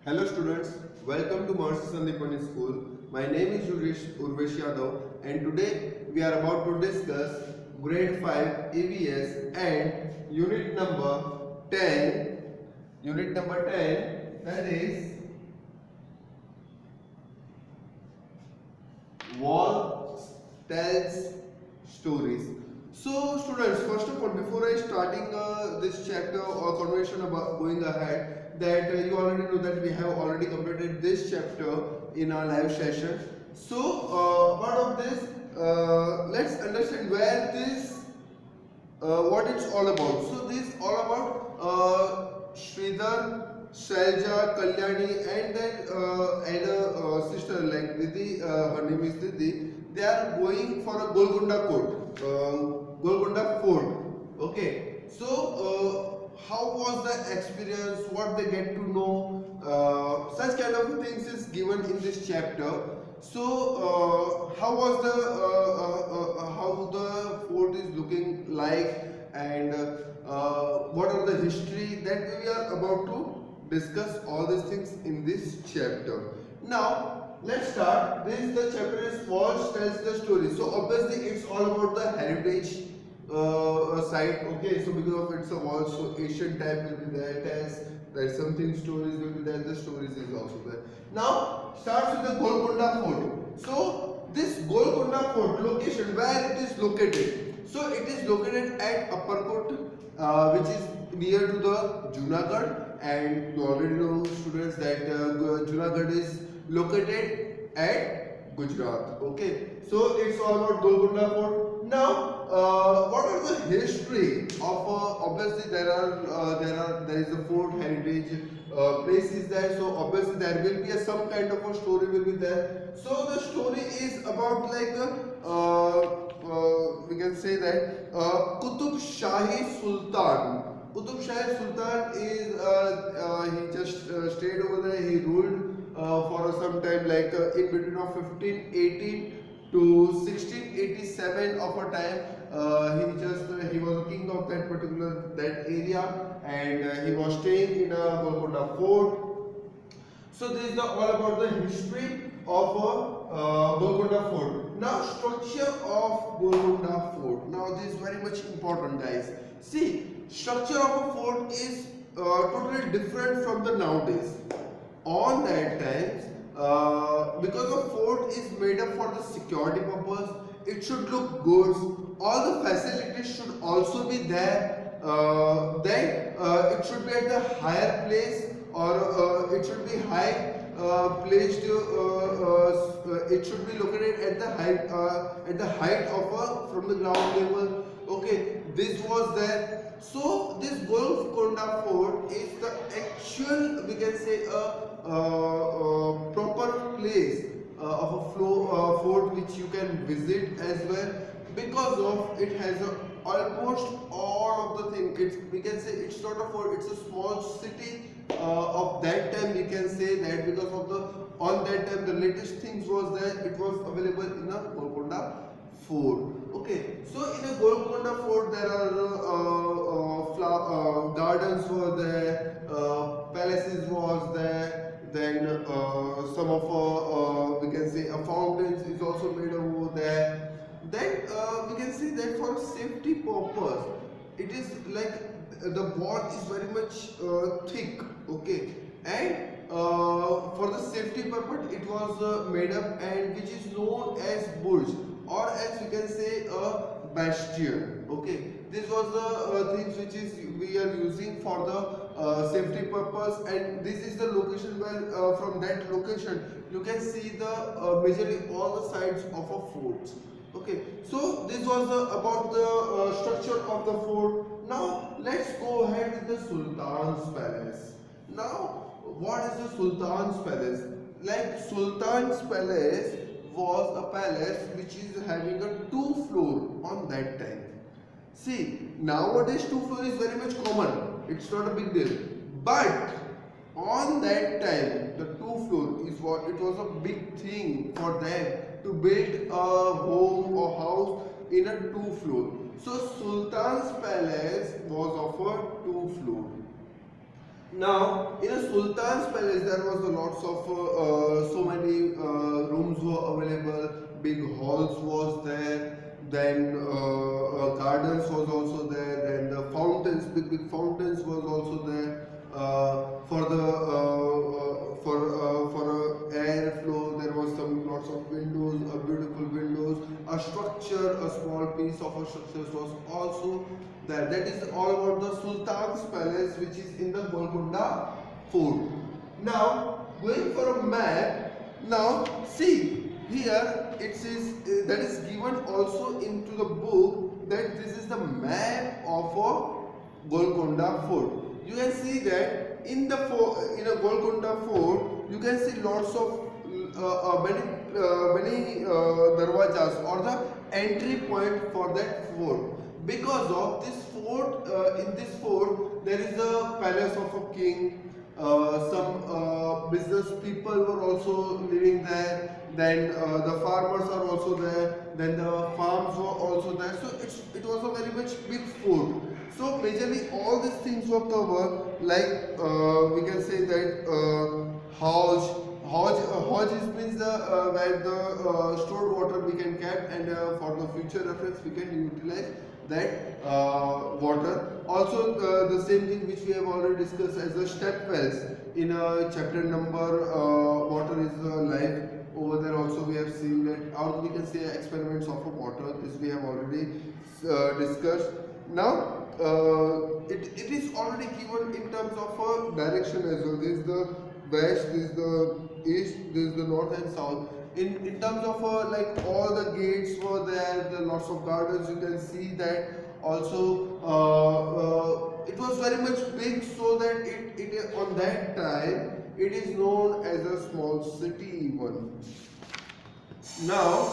Hello students, welcome to Mercy Sandipani School. My name is Urvesh Yadav and today we are about to discuss grade 5 EVS and unit number 10. Unit number 10, that is wall tells stories. So students, first of all, before I starting this chapter or conversation about going ahead, that you already know that we have already completed this chapter in our live session. So part of this, let's understand where this what it's all about. So this is all about Sridhar, Shailja, Kalyani, and then and sister like Didi. Her name is Didi. They are going for a Golconda Fort. Golconda Fort. Okay. So how was the experience? What they get to know? Such kind of things is given in this chapter. So how was the how the fort is looking like, and what are the history that we are about to discuss all these things in this chapter. Now let's start. This the chapter is Walls tells the story. So obviously it's all about the heritage site. Okay, so because of it's a wall, so Asian type will be there. Tells that something stories will be there. The stories is also there. Now starts with the Golconda Fort. So this Golconda Fort location, where it is located. So it is located at Upperkot, which is near to the Junagadh, and you already know students that Junagadh is located at Gujarat. Okay, so it's all about Golconda Fort. Now, what are the history of? Obviously, there is a fort heritage place is there. So obviously there will be some kind of a story will be there. So the story is about like we can say that Qutub Shahi Sultan. Qutub Shahi Sultan is he just stayed over there. He ruled for some time, like in between of 1518 to 1687 of a time. He was a king of that particular that area, and he was staying in a Golconda Fort. So this is all about the history of Golconda Fort. Now structure of Golconda Fort. Now this is very much important, guys. See, structure of a fort is totally different from the nowadays. On that times, because the fort is made up for the security purpose, it should look good. All the facilities should also be there. Then it should be at the higher place, or it should be high placed. It should be located at the height of from the ground level. Okay, this was there. So this Golconda Fort is the actual, we can say, proper place of a fort which you can visit as well, because of it has almost all of the thing. It's, we can say, it's not a fort, it's a small city of that time. We can say that because of the on that time the latest things was there. It was available in a Golconda Fort. Okay, so in a Golconda Fort there are gardens were there, palaces was there, then some of we can say a fountains is also made over there. Then we can say that for safety purpose, it is like the wall is very much thick. Okay, and for the safety purpose it was made up, and which is known as Burj, or as we can say a bastion. Okay, this was the things which is we are using for the safety purpose, and this is the location where from that location you can see the majorly all the sides of a fort. Okay, so this was about the structure of the fort. Now let's go ahead with the Sultan's palace. Now what is the Sultan's palace? Like Sultan's palace was a palace which is having a two floor on that time. See, nowadays two floor is very much common. It's not a big deal. But on that time, the two floor is what it was a big thing for them to build a home or house in a two floor. So Sultan's palace was of a two floor. Now, in a Sultan's palace, there was a lots of so many rooms were available. Big halls was there. Then gardens was also there. Then the fountains, big fountains was also there. For air flow, there was some lots of windows, beautiful windows. A structure, a small piece of a structure was also there. That is all about the Sultan's palace, which is in the Golconda Fort. Now, going for a map. Now, see here it says that is given also into the book that this is the map of a Golconda Fort. You can see that in a Golconda Fort, you can see lots of many darwajas or the entry point for that fort. Because of this fort, in this fort, there is a palace of a king. Some business people were also living there. Then the farmers are also there. Then the farms were also there. So it was a very much big fort. So majorly all these things were covered. Like we can say that Hajj. Hajj means the where the stored water we can keep, and for the future reference we can utilize that water. Also the same thing which we have already discussed as the step wells in chapter number water is life. Over there also we have seen that, or we can say experiments of water. This we have already discussed. Now it is already given in terms of direction as well. This is the west, this is the east, this is the north and south. In terms of like all the gates were there, the lots of gardens, you can see that. Also it was very much big, so that it on that time it is known as a small city even. Now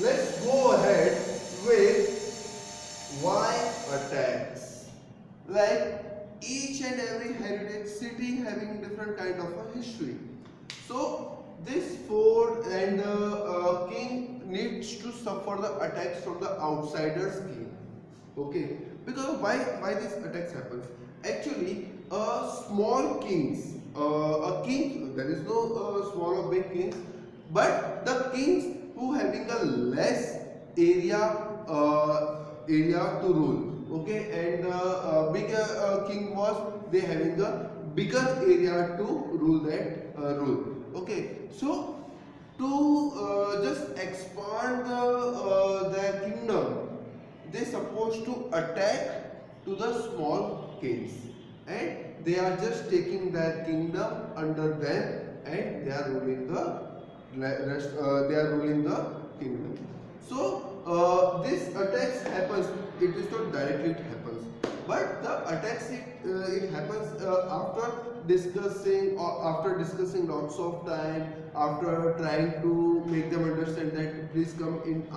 let's go ahead with why attacks. Like each and every heritage city having different kind of a history. So this fort and the king needs to suffer the attacks from the outsiders king. Okay, because why these attacks happens? Actually, small kings, a king, there is no small or big kings, but the kings who having a less area to rule. Okay, and the bigger king was they having a bigger area to rule that rule. Okay, so to just expand their kingdom, they supposed to attack to the small kings, and they are just taking their kingdom under them, and they are ruling the rest. They are ruling the kingdom. So this attacks happens. It is not directly it happens, but the attacks it happens after discussing, or after discussing lots of time, after trying to make them understand that please come in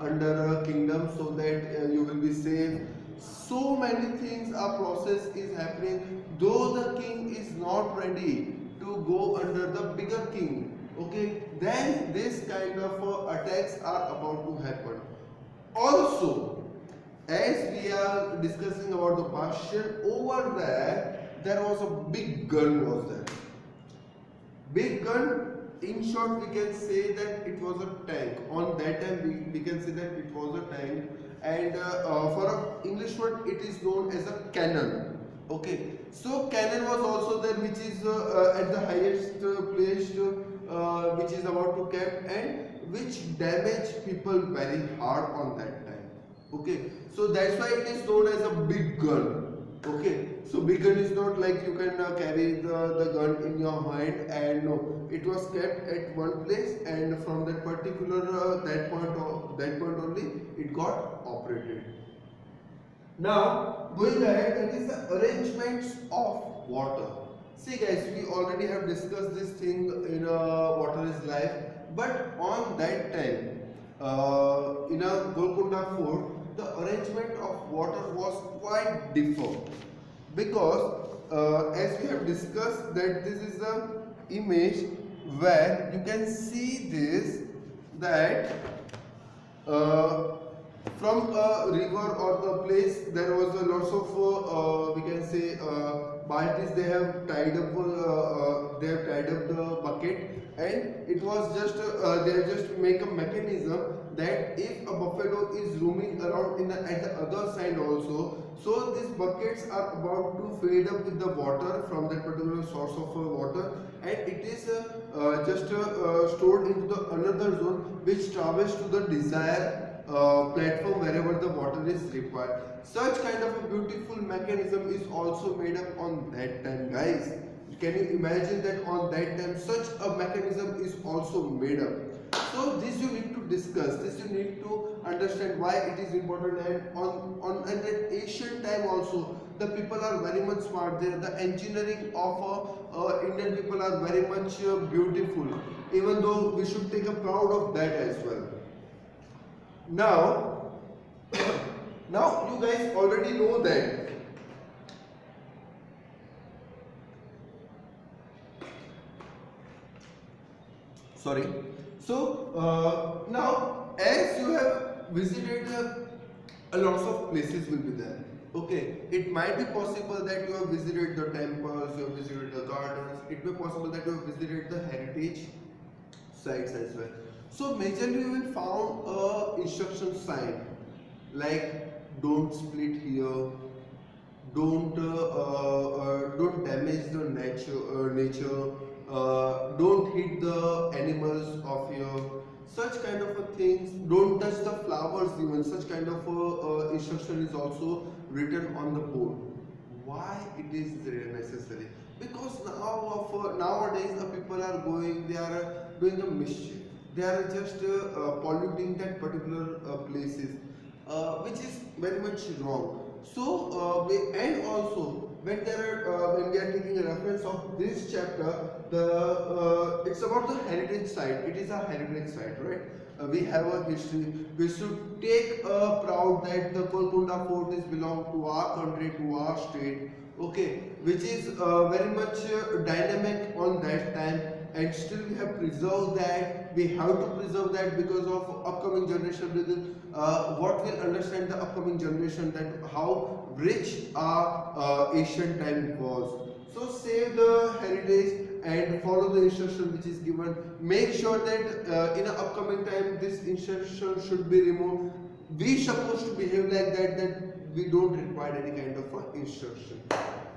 under a kingdom so that you will be safe. So many things, a process is happening, though the king is not ready to go under the bigger king. Okay, then this kind of attacks are about to happen. Also, as we are discussing about the Bastion, over there was a big gun was there. Big gun, in short we can say that it was a tank. On that time we can say that it was a tank, and for an English word it is known as a cannon. Okay, so cannon was also there, which is at the highest place, which is about to cap, and which damage people very hard on that time. Okay, so that's why it is known as a big gun. Okay, so big gun is not like you can carry the gun in your hand, and no, it was kept at one place, and from that particular that point only it got operated. Now going ahead, that is the arrangements of water. See guys, we already have discussed this thing in Water is Life, but on that time in a Golconda Fort, the arrangement of water was quite different, because as we have discussed that this is the image where you can see this, that from a river or the place there was a lots of we can say baltis. They have tied up the bucket, and it was just they have just make a mechanism that if a buffalo is roaming around at the other side also, so these buckets are about to filled up with the water from that particular source of water, and it is just stored into the another zone which travels to the desired platform wherever the water is required. Such kind of a beautiful mechanism is also made up on that time, guys. Can you imagine that on that time such a mechanism is also made up? So this you need to discuss, this you need to understand why it is important. And on at that ancient time also the people are very much smart. The engineering of Indian people are very much beautiful, even though we should take a proud of that as well. Now, now you guys already know that. Sorry. So now, as you have visited a lots of places will be there. Okay, it might be possible that you have visited the temples, you have visited the gardens. It may be possible that you have visited the heritage sites as well. So majorly you will found a instruction sign like don't split here, don't damage the nature, don't hit the animals of here, such kind of things. Don't touch the flowers even. Such kind of instruction is also written on the board. Why it is necessary? Because nowadays the people are going, they are doing a mischief. They are just polluting that particular places, which is very much wrong. So and also when we are taking a reference of this chapter, it's about the heritage site. It is a heritage site, right? We have a history. We should take proud that the Golconda Fort is belong to our country, to our state. Okay, which is very much dynamic on that time, and still we have preserved that. We have to preserve that because of upcoming generation. What will understand the upcoming generation that how rich our ancient time was. So save the heritage and follow the instruction which is given. Make sure that in the upcoming time this instruction should be removed. We supposed to behave like that we don't require any kind of instruction.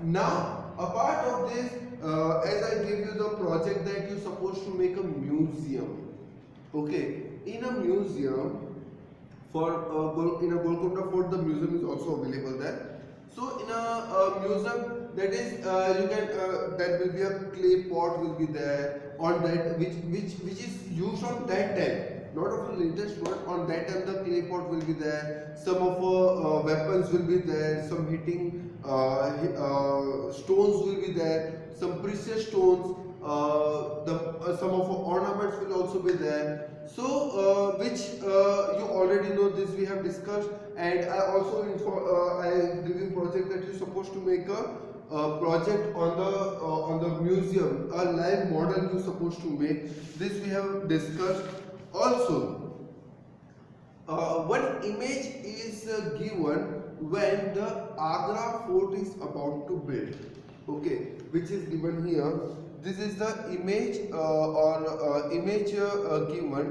Now, apart of this, as I gave you the project that you're supposed to make a museum. Okay, in a museum, in a Golconda Fort, the museum is also available there. So in a museum, that is there will be a clay pot will be there on that which is used on that time. Not of the latest one. On that time, the clay pot will be there. Some of weapons will be there. Some hitting stones will be there. Some precious stones. Some of ornaments will also be there. So which you already know, this we have discussed, and I also I give you project that you're supposed to make a project on the museum, a live model you're supposed to make. This we have discussed. Also, one image is given when the Agra fort is about to build. Okay, which is given here. This is the image image given,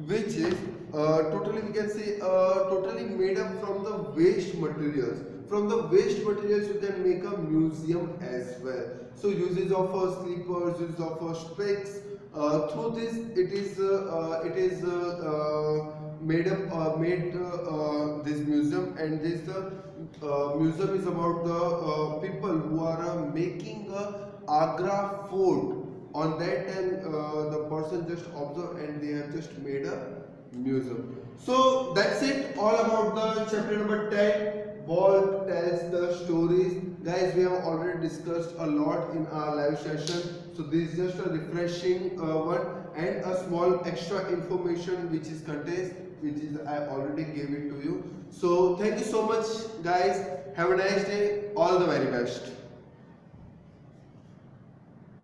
which is totally, we can say, totally made up from the waste materials. From the waste materials you can make a museum as well. So uses of sleepers, uses of specs. Through this it is made this museum, and this museum is about the people who are making Agra fort. On that time the person just observed and they have just made a museum. So that's it, all about the chapter number 10. Walt tells the stories. Guys, we have already discussed a lot in our live session. So this is just a refreshing one and a small extra information which is contained, which is I already gave it to you. So thank you so much, guys. Have a nice day. All the very best.